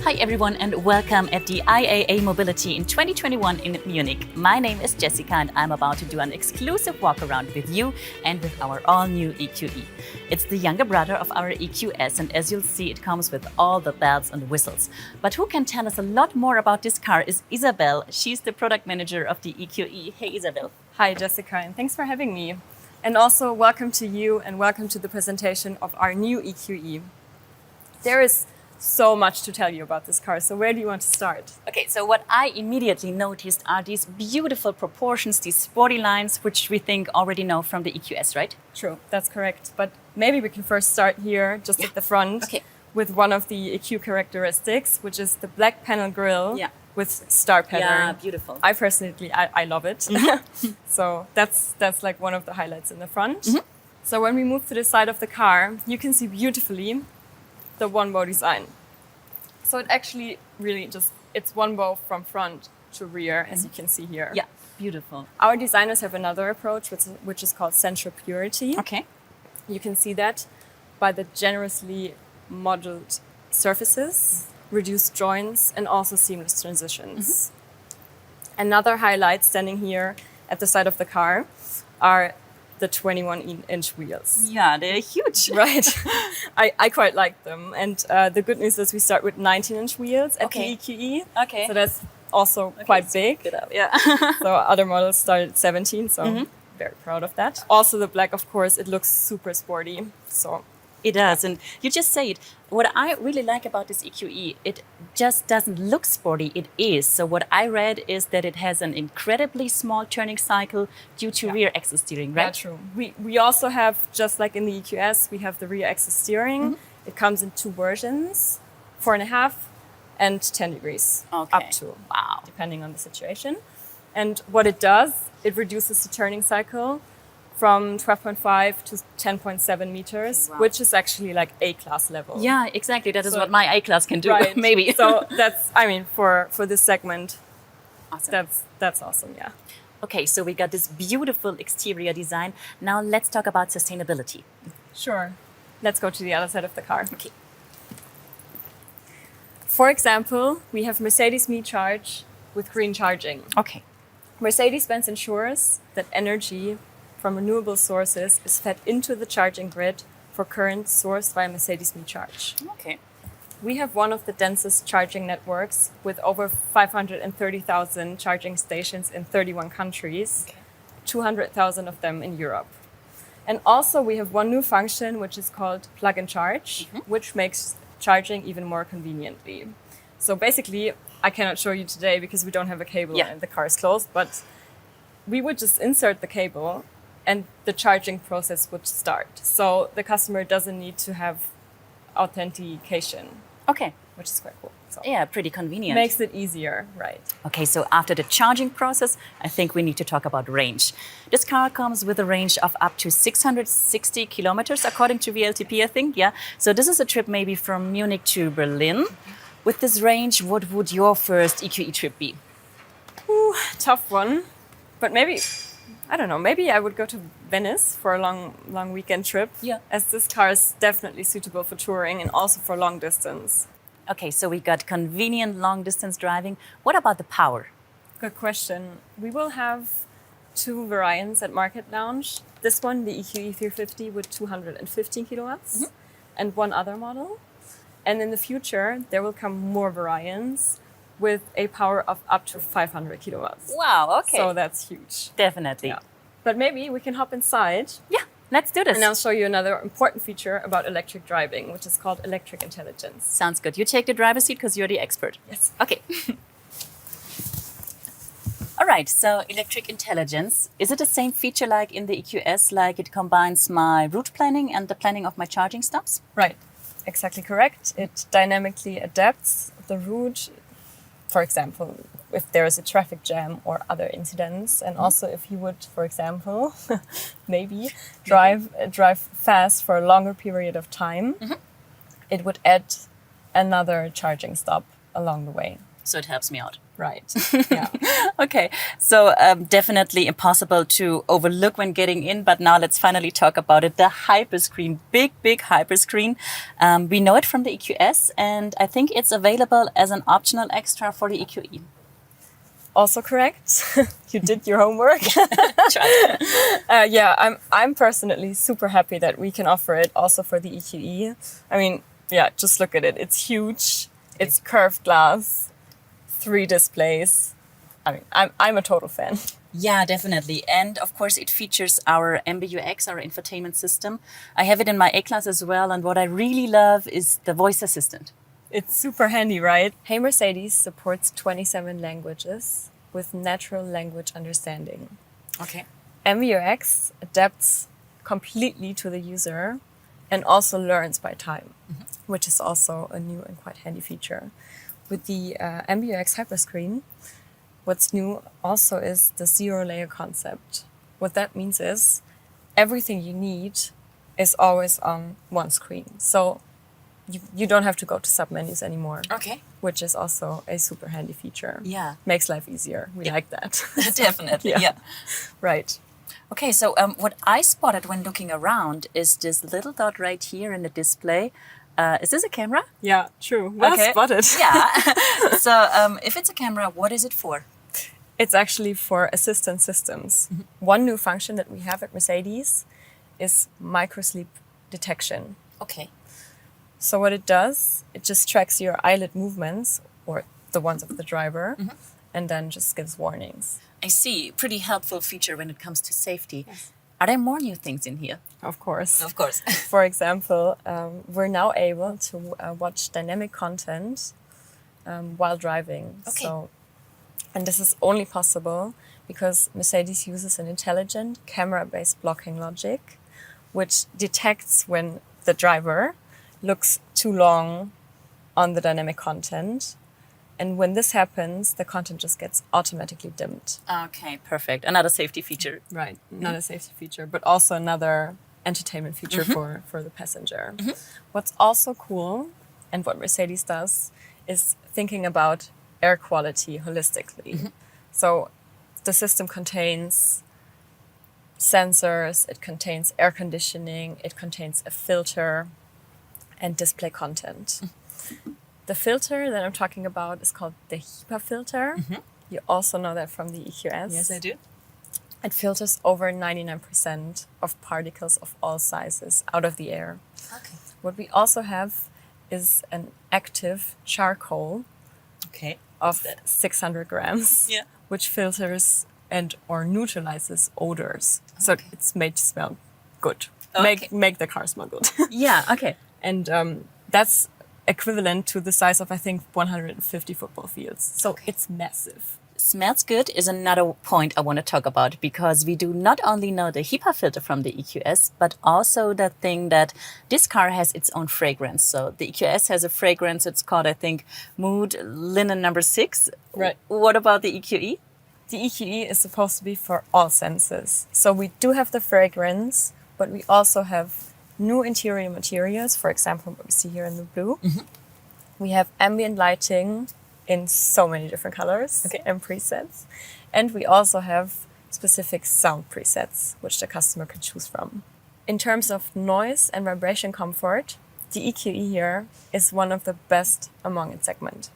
Hi everyone and welcome at the IAA Mobility in 2021 in Munich. My name is Jessica and I'm about to do an exclusive walk around with you and with our all-new EQE. It's the younger brother of our EQS and as you'll see it comes with all the bells and whistles. But who can tell us a lot more about this car is Isabel. She's the product manager of the EQE. Hey Isabel. Hi Jessica and thanks for having me. And also welcome to you and welcome to the presentation of our new EQE. There is so much to tell you about this car, so where do you want to start? Okay, so what I immediately noticed are these beautiful proportions, these sporty lines, which we think already know from the EQS, right? True, that's correct. But maybe we can first start here, just at the front, with one of the EQ characteristics, which is the black panel grille with star pattern. Yeah, beautiful. I personally, I love it. So that's like one of the highlights in the front. So when we move to the side of the car, you can see beautifully the one bow design. So it actually really it's one bow from front to rear, as you can see here. Yeah, beautiful. Our designers have another approach, which is called central purity. Okay. You can see that by the generously modeled surfaces, reduced joints, and also seamless transitions. Another highlight standing here at the side of the car are the 21-inch wheels. Yeah, they're huge. Right. I quite like them. And the good news is we start with 19-inch wheels at the EQE. Okay. So that's also quite big. Yeah. So other models start at 17, so I'm very proud of that. Also the black, of course, it looks super sporty. So it does, and you just say it. What I really like about this EQE, it just doesn't look sporty, it is. So what I read is that it has an incredibly small turning cycle due to rear axis steering, right? Yeah, true. We also have, just like in the EQS, we have the rear axis steering. It comes in two versions, 4.5 and 10 degrees up to, depending on the situation. And what it does, it reduces the turning cycle from 12.5 to 10.7 meters, which is actually like A-class level. Yeah, exactly. That is what my A-class can do, right. Maybe. So that's, I mean, for this segment, awesome. That's awesome, yeah. Okay, so we got this beautiful exterior design. Now let's talk about sustainability. Sure. Let's go to the other side of the car. Okay. For example, we have Mercedes Me Charge with green charging. Okay. Mercedes-Benz ensures that energy from renewable sources is fed into the charging grid for current sourced via Mercedes Me Charge. Okay. We have one of the densest charging networks with over 530,000 charging stations in 31 countries, 200,000 of them in Europe. And also we have one new function which is called plug and charge, which makes charging even more conveniently. So basically, I cannot show you today because we don't have a cable and the car is closed, but we would just insert the cable and the charging process would start. So the customer doesn't need to have authentication. Okay. Which is quite cool. So yeah, pretty convenient. Makes it easier, right. Okay, so after the charging process, I think we need to talk about range. This car comes with a range of up to 660 kilometers, according to VLTP, I think, yeah. So this is a trip maybe from Munich to Berlin. With this range, what would your first EQE trip be? Ooh, tough one. But maybe, I don't know, maybe I would go to Venice for a long weekend trip. Yeah. As this car is definitely suitable for touring and also for long distance. Okay, so we got convenient long distance driving. What about the power? Good question. We will have two variants at Market Lounge. This one, the EQE 350 with 215 kilowatts and one other model. And in the future, there will come more variants with a power of up to 500 kilowatts. Wow, okay. So that's huge. Definitely. Yeah. But maybe we can hop inside. Yeah, let's do this. And I'll show you another important feature about electric driving, which is called electric intelligence. Sounds good. You take the driver's seat because you're the expert. Yes. Okay. All right, so electric intelligence. Is it the same feature like in the EQS, like it combines my route planning and the planning of my charging stops? Right. Exactly correct. It dynamically adapts the route, for example, if there is a traffic jam or other incidents, and also if you would, for example, maybe drive fast for a longer period of time, it would add another charging stop along the way. So it helps me out. Right. Yeah. Okay, so definitely impossible to overlook when getting in, but now let's finally talk about it. The Hyperscreen, big Hyperscreen. We know it from the EQS, and I think it's available as an optional extra for the EQE. Also correct. You did your homework. Yeah, I'm personally super happy that we can offer it also for the EQE. I mean, yeah, just look at it. It's huge. It's curved glass, 3 displays. I mean, I'm a total fan. Yeah, definitely. And of course, it features our MBUX, our infotainment system. I have it in my A-Class as well. And what I really love is the voice assistant. It's super handy, right? Hey Mercedes supports 27 languages with natural language understanding. Okay. MBUX adapts completely to the user and also learns by time, which is also a new and quite handy feature. With the MBUX Hyperscreen, what's new also is the zero-layer concept. What that means is everything you need is always on one screen. So you don't have to go to submenus anymore. Okay. Which is also a super handy feature. Yeah. Makes life easier. We like that. Definitely, yeah. Right. Okay, so what I spotted when looking around is this little dot right here in the display. Is this a camera? Yeah, true. Well spotted. Yeah. So if it's a camera, what is it for? It's actually for assistant systems. One new function that we have at Mercedes is microsleep detection. Okay. So what it does, it just tracks your eyelid movements, or the ones of the driver, and then just gives warnings. I see. Pretty helpful feature when it comes to safety. Yes. Are there more new things in here? Of course. Of course. For example, we're now able to watch dynamic content while driving. Okay. And this is only possible because Mercedes uses an intelligent camera-based blocking logic, which detects when the driver looks too long on the dynamic content. And when this happens, the content just gets automatically dimmed. Okay, perfect. Another safety feature. Right. Not a safety feature, but also another entertainment feature for the passenger. What's also cool, and what Mercedes does, is thinking about air quality holistically. So the system contains sensors, it contains air conditioning, it contains a filter, and display content. The filter that I'm talking about is called the Hepa Filter. You also know that from the EQS. Yes, I do. It filters over 99% of particles of all sizes out of the air. Okay. What we also have is an active charcoal of 600 grams, which filters and or neutralizes odors. So it's made to smell good. Make the car smell good. Yeah, okay. And that's equivalent to the size of, I think, 150 football fields. So it's massive. Smells good is another point I want to talk about, because we do not only know the Hepa filter from the EQS, but also the thing that this car has its own fragrance. So the EQS has a fragrance, it's called, I think, Mood Linen number 6. Right. What about the EQE? The EQE is supposed to be for all senses. So we do have the fragrance, but we also have new interior materials, for example, what we see here in the blue. We have ambient lighting in so many different colors and presets. And we also have specific sound presets, which the customer can choose from. In terms of noise and vibration comfort, the EQE here is one of the best among its segment.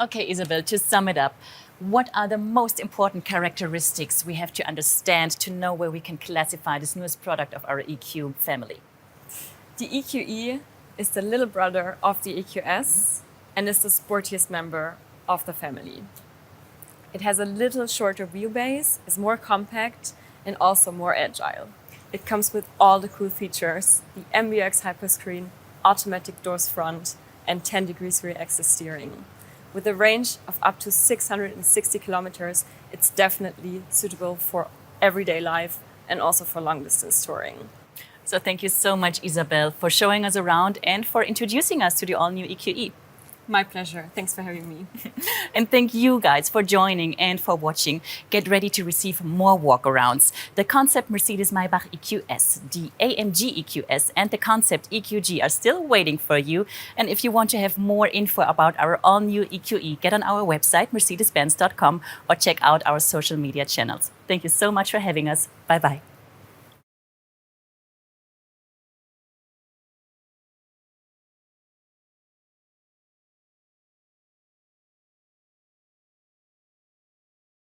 Okay, Isabel, to sum it up, what are the most important characteristics we have to understand to know where we can classify this newest product of our EQ family? The EQE is the little brother of the EQS and is the sportiest member of the family. It has a little shorter wheelbase, is more compact and also more agile. It comes with all the cool features: the MBUX Hyperscreen, automatic doors front, and 10 degrees rear axis steering. With a range of up to 660 kilometers, it's definitely suitable for everyday life and also for long distance touring. So thank you so much, Isabel, for showing us around and for introducing us to the all-new EQE. My pleasure. Thanks for having me. And thank you guys for joining and for watching. Get ready to receive more walkarounds. The concept Mercedes-Maybach EQS, the AMG EQS, and the concept EQG are still waiting for you. And if you want to have more info about our all-new EQE, get on our website, mercedes-benz.com, or check out our social media channels. Thank you so much for having us. Bye-bye.